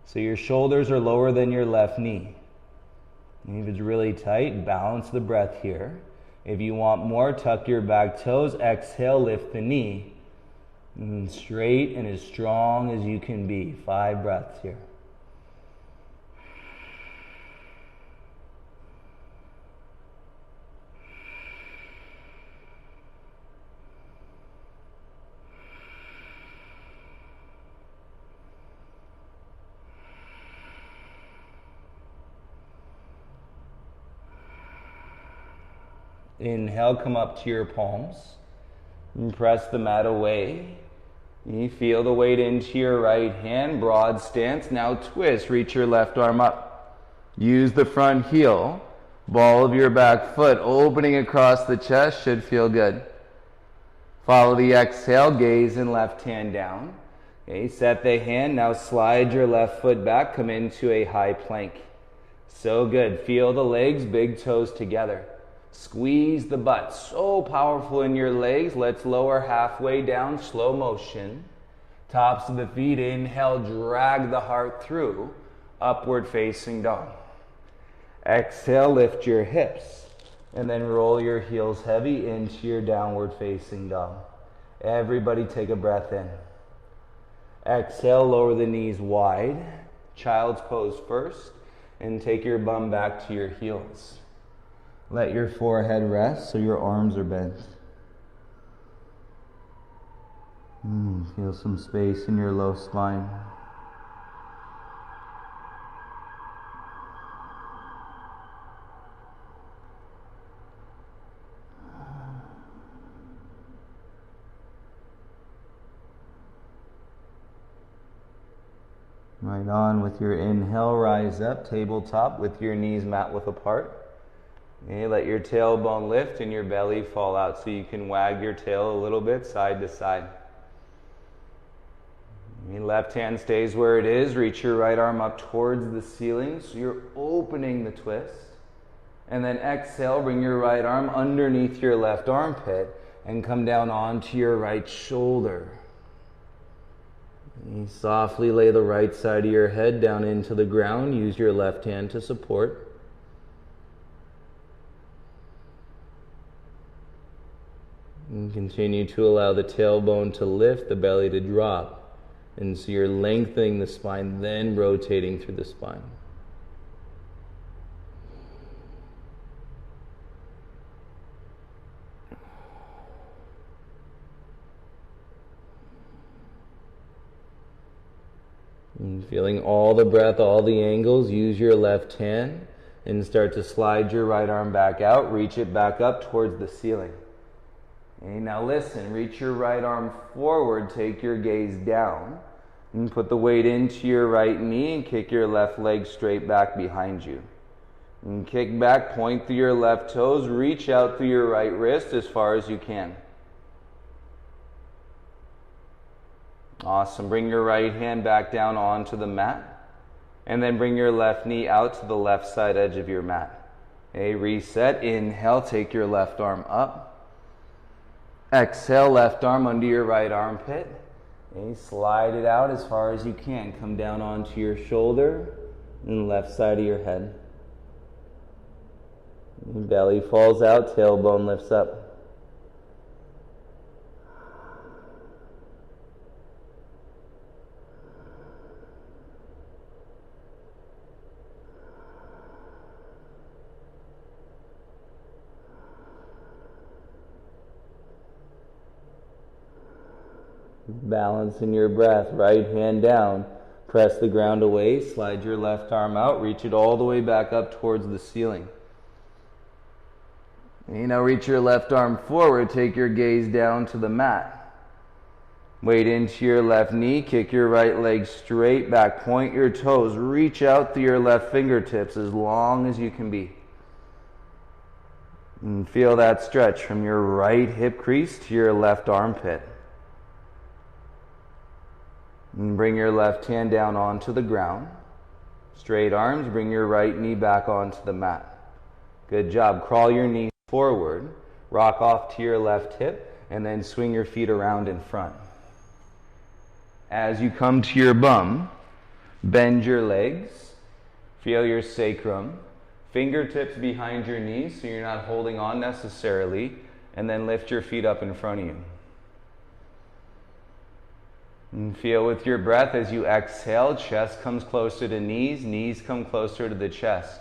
So your shoulders are lower than your left knee. And if it's really tight, balance the breath here. If you want more, tuck your back toes. Exhale, lift the knee. And straight and as strong as you can be. 5 breaths here. Inhale, come up to your palms. And press the mat away. You feel the weight into your right hand, broad stance. Now twist, reach your left arm up. Use the front heel, ball of your back foot, opening across the chest, should feel good. Follow the exhale, gaze and left hand down. Okay, set the hand, now slide your left foot back, come into a high plank. So good, feel the legs, big toes together. Squeeze the butt, so powerful in your legs. Let's lower halfway down, slow motion. Tops of the feet, inhale, drag the heart through, upward facing dog. Exhale, lift your hips, and then roll your heels heavy into your downward facing dog. Everybody take a breath in. Exhale, lower the knees wide, child's pose first, and take your bum back to your heels. Let your forehead rest so your arms are bent. Feel some space in your low spine. Right on with your inhale, rise up, tabletop with your knees mat width apart. Okay, let your tailbone lift and your belly fall out so you can wag your tail a little bit side to side. Okay, left hand stays where it is. Reach your right arm up towards the ceiling so you're opening the twist. And then exhale, bring your right arm underneath your left armpit and come down onto your right shoulder. Okay, softly lay the right side of your head down into the ground. Use your left hand to support. And continue to allow the tailbone to lift, the belly to drop. And so you're lengthening the spine, then rotating through the spine. And feeling all the breath, all the angles, use your left hand and start to slide your right arm back out, reach it back up towards the ceiling. Okay, now listen, reach your right arm forward, take your gaze down, and put the weight into your right knee and kick your left leg straight back behind you. And kick back, point through your left toes, reach out through your right wrist as far as you can. Awesome, bring your right hand back down onto the mat, and then bring your left knee out to the left side edge of your mat. Okay, reset, inhale, take your left arm up. Exhale, left arm under your right armpit. Okay, slide it out as far as you can. Come down onto your shoulder and left side of your head. And belly falls out, tailbone lifts up. Balance in your breath, right hand down, press the ground away, slide your left arm out, reach it all the way back up towards the ceiling. And now reach your left arm forward, take your gaze down to the mat. Weight into your left knee, kick your right leg straight back, point your toes, reach out through your left fingertips as long as you can be. And feel that stretch from your right hip crease to your left armpit. And bring your left hand down onto the ground. Straight arms, bring your right knee back onto the mat. Good job. Crawl your knees forward, rock off to your left hip, and then swing your feet around in front. As you come to your bum, bend your legs, feel your sacrum, Fingertips behind your knees so you're not holding on necessarily, and then lift your feet up in front of you. And feel with your breath as you exhale, chest comes closer to knees, knees come closer to the chest.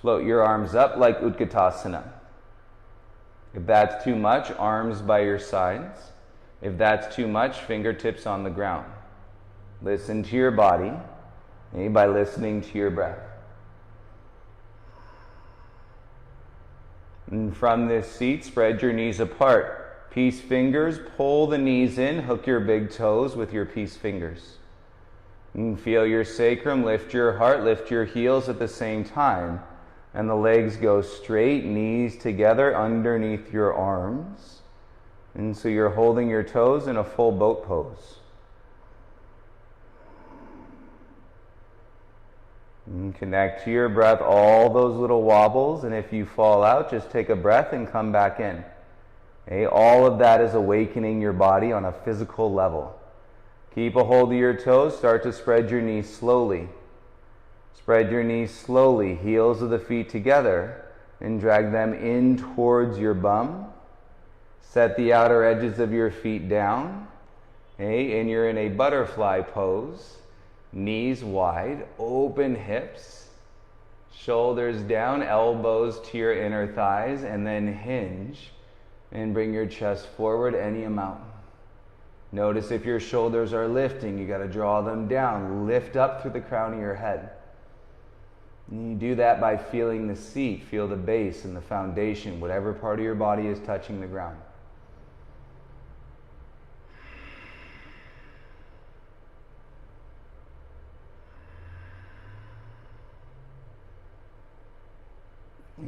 Float your arms up like Utkatasana. If that's too much, arms by your sides. If that's too much, fingertips on the ground. Listen to your body by listening to your breath. And from this seat, spread your knees apart. Peace fingers, pull the knees in, hook your big toes with your peace fingers. And feel your sacrum, lift your heart, lift your heels at the same time. And the legs go straight, knees together underneath your arms. And so you're holding your toes in a full boat pose. And connect to your breath, all those little wobbles, and if you fall out, just take a breath and come back in. Okay? All of that is awakening your body on a physical level. Keep a hold of your toes, start to spread your knees slowly. Spread your knees slowly, heels of the feet together, and drag them in towards your bum. Set the outer edges of your feet down, okay? And you're in a butterfly pose. Knees wide, open hips, shoulders down, elbows to your inner thighs, and then hinge and bring your chest forward any amount. Notice if your shoulders are lifting, you got to draw them down, lift up through the crown of your head. And you do that by feeling the seat, feel the base and the foundation, whatever part of your body is touching the ground.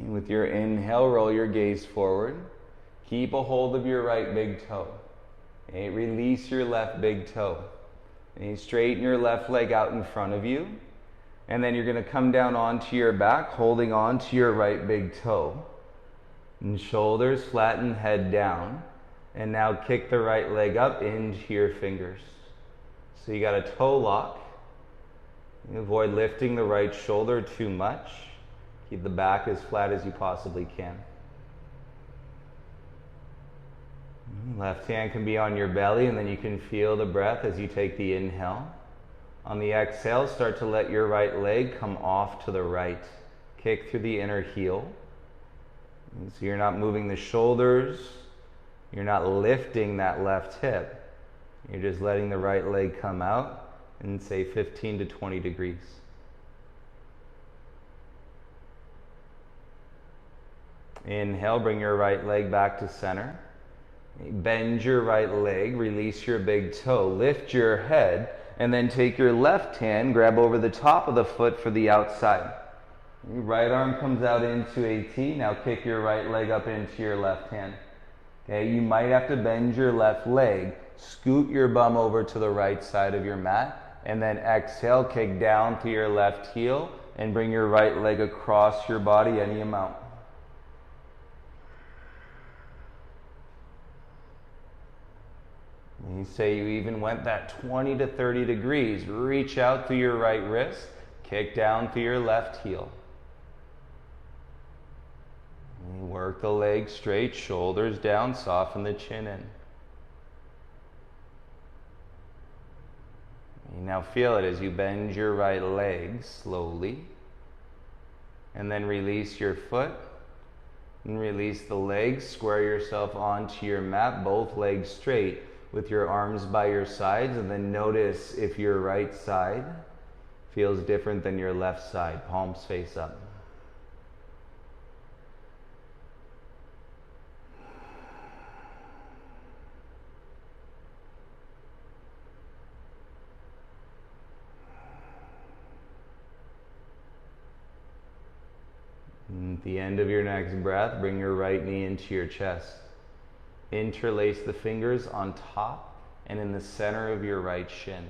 With your inhale, roll your gaze forward. Keep a hold of your right big toe. Okay, release your left big toe. Okay, straighten your left leg out in front of you. And then you're going to come down onto your back, holding on to your right big toe. And shoulders flatten, head down. And now kick the right leg up into your fingers. So you got a toe lock. You avoid lifting the right shoulder too much. Keep the back as flat as you possibly can. Left hand can be on your belly, and then you can feel the breath as you take the inhale. On the exhale, start to let your right leg come off to the right. Kick through the inner heel. And so you're not moving the shoulders. You're not lifting that left hip. You're just letting the right leg come out in, say, 15 to 20 degrees. Inhale, bring your right leg back to center. Bend your right leg, release your big toe, lift your head, and then take your left hand, grab over the top of the foot for the outside. Your right arm comes out into a T. Now kick your right leg up into your left hand. Okay, you might have to bend your left leg, scoot your bum over to the right side of your mat, and then exhale, kick down to your left heel, and bring your right leg across your body any amount. You say you even went that 20 to 30 degrees. Reach out through your right wrist, kick down through your left heel. You work the legs straight, shoulders down, soften the chin in. You now feel it as you bend your right leg slowly, and then release your foot, and release the legs. Square yourself onto your mat, both legs straight, with your arms by your sides, and then notice if your right side feels different than your left side. Palms face up. And at the end of your next breath, bring your right knee into your chest. Interlace the fingers on top and in the center of your right shin.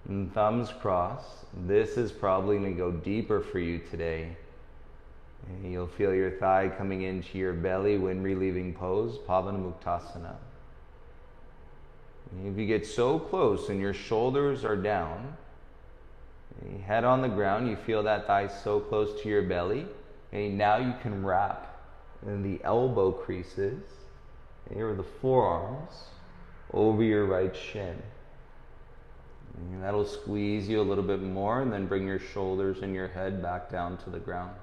And thumbs crossed. This is probably going to go deeper for you today. And you'll feel your thigh coming into your belly when relieving pose, Pavanamuktasana. If you get so close and your shoulders are down, Okay, head on the ground, you feel that thigh so close to your belly. Okay, now you can wrap in the elbow creases, okay, or the forearms over your right shin. And that'll squeeze you a little bit more, and then bring your shoulders and your head back down to the ground.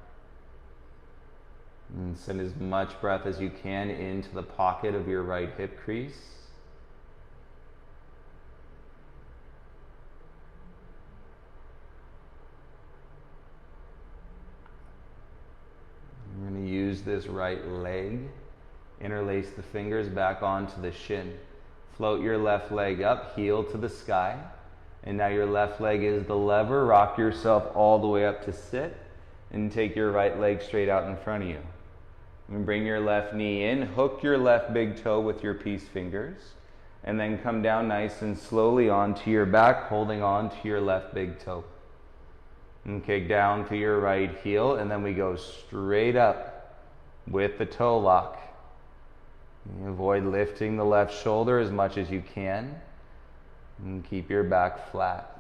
And send as much breath as you can into the pocket of your right hip crease. You're going to use this right leg. Interlace the fingers back onto the shin. Float your left leg up, heel to the sky. And now your left leg is the lever. Rock yourself all the way up to sit. And take your right leg straight out in front of you. And bring your left knee in. Hook your left big toe with your peace fingers. And then come down nice and slowly onto your back, holding on to your left big toe. And kick down to your right heel. And then we go straight up with the toe lock. You avoid lifting the left shoulder as much as you can. And keep your back flat.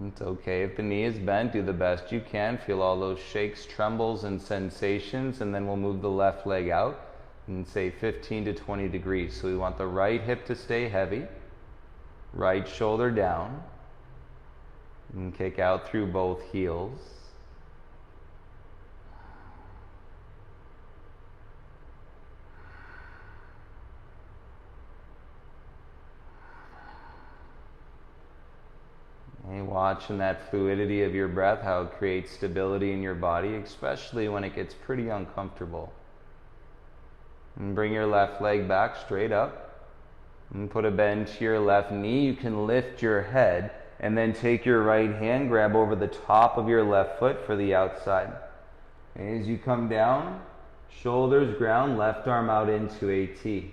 It's okay if the knee is bent, do the best you can. Feel all those shakes, trembles, and sensations, and then we'll move the left leg out and say 15 to 20 degrees. So we want the right hip to stay heavy, right shoulder down, and kick out through both heels. Watching that fluidity of your breath, how it creates stability in your body, especially when it gets pretty uncomfortable. And bring your left leg back straight up. And put a bend to your left knee. You can lift your head and then take your right hand, grab over the top of your left foot for the outside. And as you come down, shoulders ground, left arm out into a T.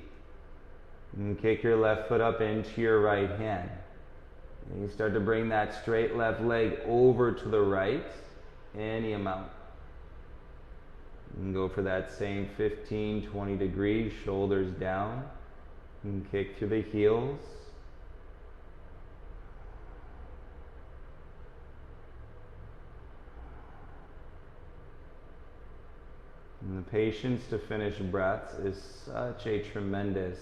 And kick your left foot up into your right hand. And you start to bring that straight left leg over to the right, any amount. And go for that same 15, 20 degrees, shoulders down, and kick through the heels. And the patience to finish breaths is such a tremendous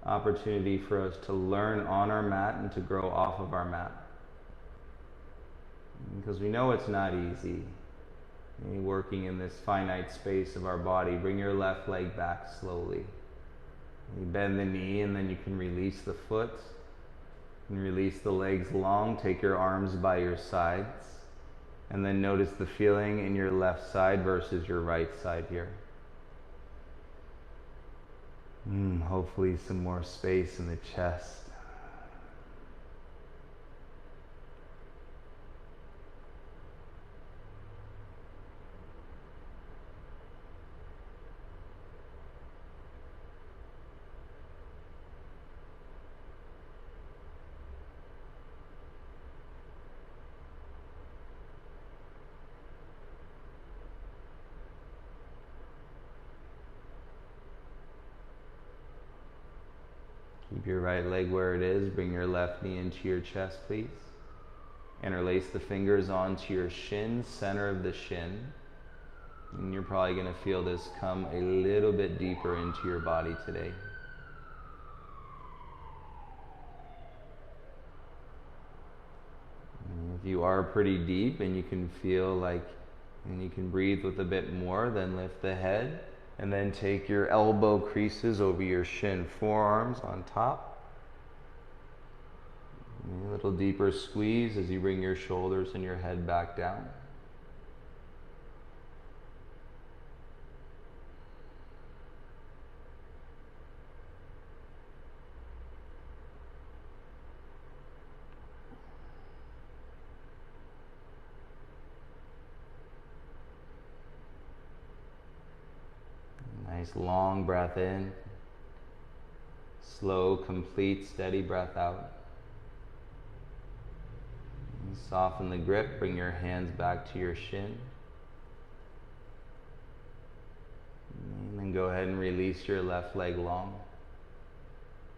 opportunity for us to learn on our mat and to grow off of our mat. Because we know it's not easy. Working in this finite space of our body, bring your left leg back slowly. You bend the knee and then you can release the foot and release the legs long. Take your arms by your sides and then notice the feeling in your left side versus your right side here. Hopefully some more space in the chest. Keep your right leg where it is. Bring your left knee into your chest, please. Interlace the fingers onto your shin, center of the shin. And you're probably going to feel this come a little bit deeper into your body today. If you are pretty deep and you can feel like, and you can breathe with a bit more, then lift the head. And then take your elbow creases over your shin, forearms on top. A little deeper squeeze as you bring your shoulders and your head back down. Nice long breath in. Slow, complete, steady breath out. And soften the grip. Bring your hands back to your shin. And then go go ahead and release your left leg long.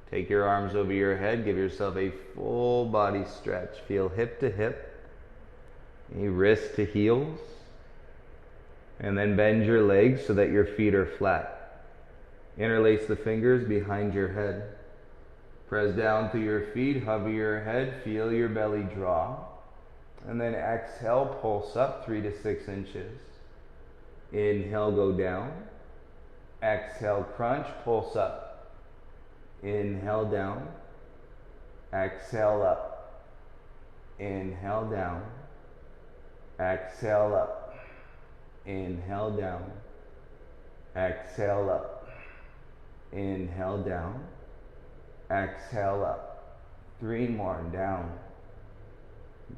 Take your arms over your head. Give yourself a full body stretch. Feel hip to hip, a wrist to heels. And then bend your legs so that your feet are flat. Interlace the fingers behind your head. Press down through your feet, hover your head, feel your belly draw. And then exhale, pulse up 3 to 6 inches. Inhale, go down. Exhale, crunch, pulse up. Inhale, down. Exhale, up. Inhale, down. Exhale, up. Inhale, down. Exhale, up. Inhale, down. Exhale, up. 3 more, down.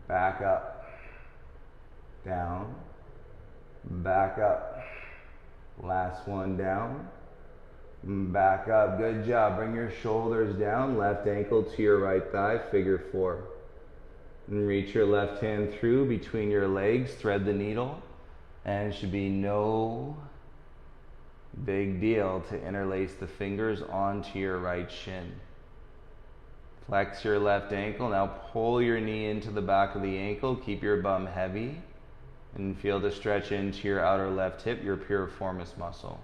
Back up. Down. Back up. Last one, down. Back up. Good job. Bring your shoulders down. Left ankle to your right thigh, figure 4. And reach your left hand through between your legs. Thread the needle. And it should be no big deal to interlace the fingers onto your right shin. Flex your left ankle. Now pull your knee into the back of the ankle. Keep your bum heavy. And feel the stretch into your outer left hip, your piriformis muscle.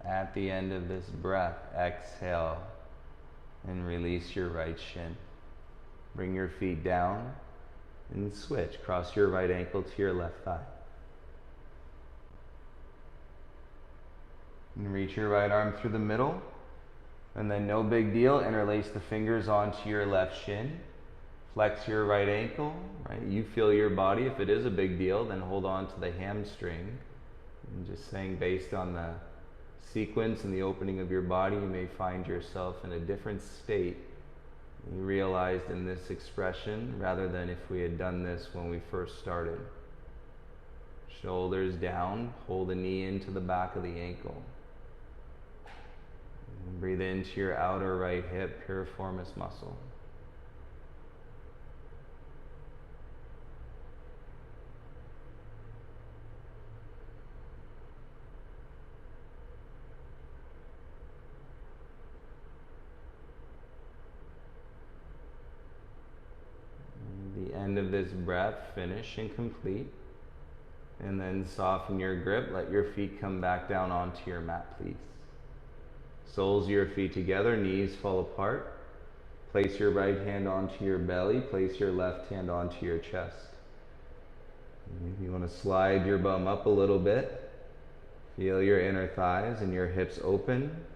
At the end of this breath, exhale and release your right shin. Bring your feet down and switch. Cross your right ankle to your left thigh. And reach your right arm through the middle. And then no big deal, interlace the fingers onto your left shin. Flex your right ankle, right? You feel your body. If it is a big deal, then hold on to the hamstring. I'm just saying, based on the sequence and the opening of your body, you may find yourself in a different state. You realized in this expression rather than if we had done this when we first started. Shoulders down, pull the knee into the back of the ankle. And breathe into your outer right hip, piriformis muscle. End of this breath, finish and complete. And then soften your grip. Let your feet come back down onto your mat, please. Soles of your feet together, knees fall apart. Place your right hand onto your belly. Place your left hand onto your chest. You want to slide your bum up a little bit. Feel your inner thighs and your hips open.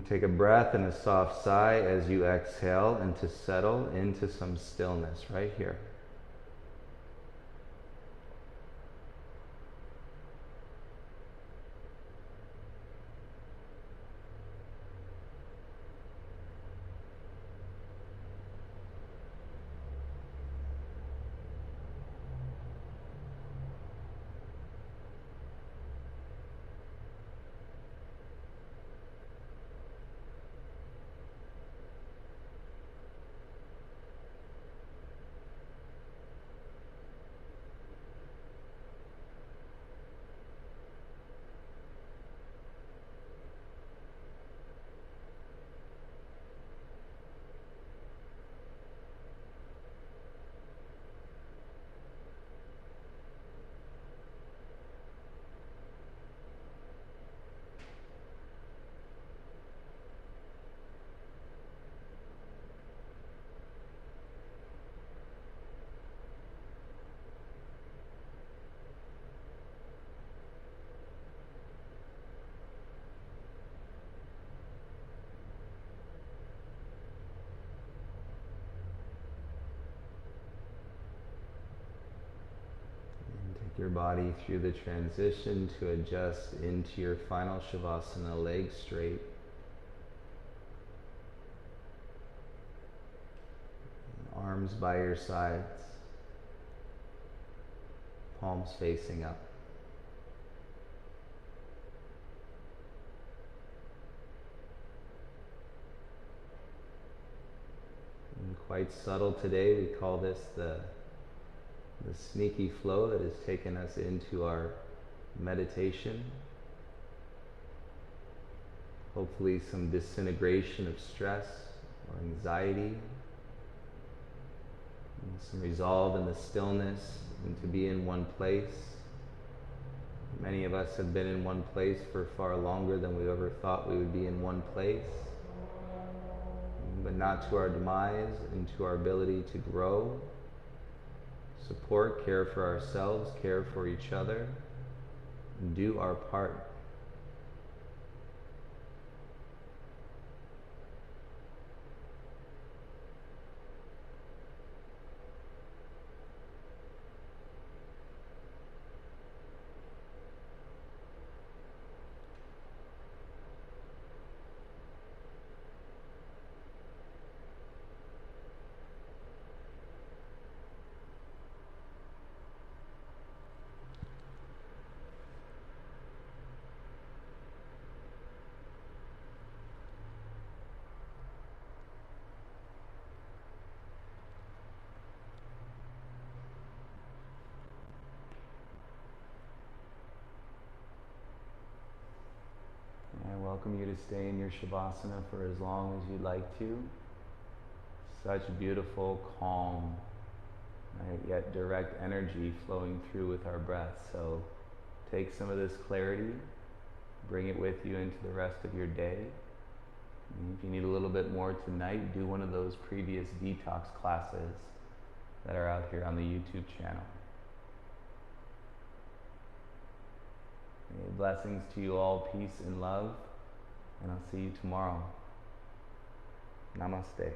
Take a breath and a soft sigh as you exhale, and to settle into some stillness right here. Your body through the transition to adjust into your final Shavasana, legs straight. Arms by your sides, palms facing up. And quite subtle today, we call this the sneaky flow that has taken us into our meditation. Hopefully some disintegration of stress or anxiety, and some resolve in the stillness and to be in one place. Many of us have been in one place for far longer than we ever thought we would be in one place, but not to our demise and to our ability to grow, support, care for ourselves, care for each other, and do our part. I welcome you to stay in your Shavasana for as long as you'd like to. Such beautiful, calm, right, yet direct energy flowing through with our breath. So take some of this clarity, bring it with you into the rest of your day. And if you need a little bit more tonight, do one of those previous detox classes that are out here on the YouTube channel. Blessings to you all, peace and love, and I'll see you tomorrow. Namaste.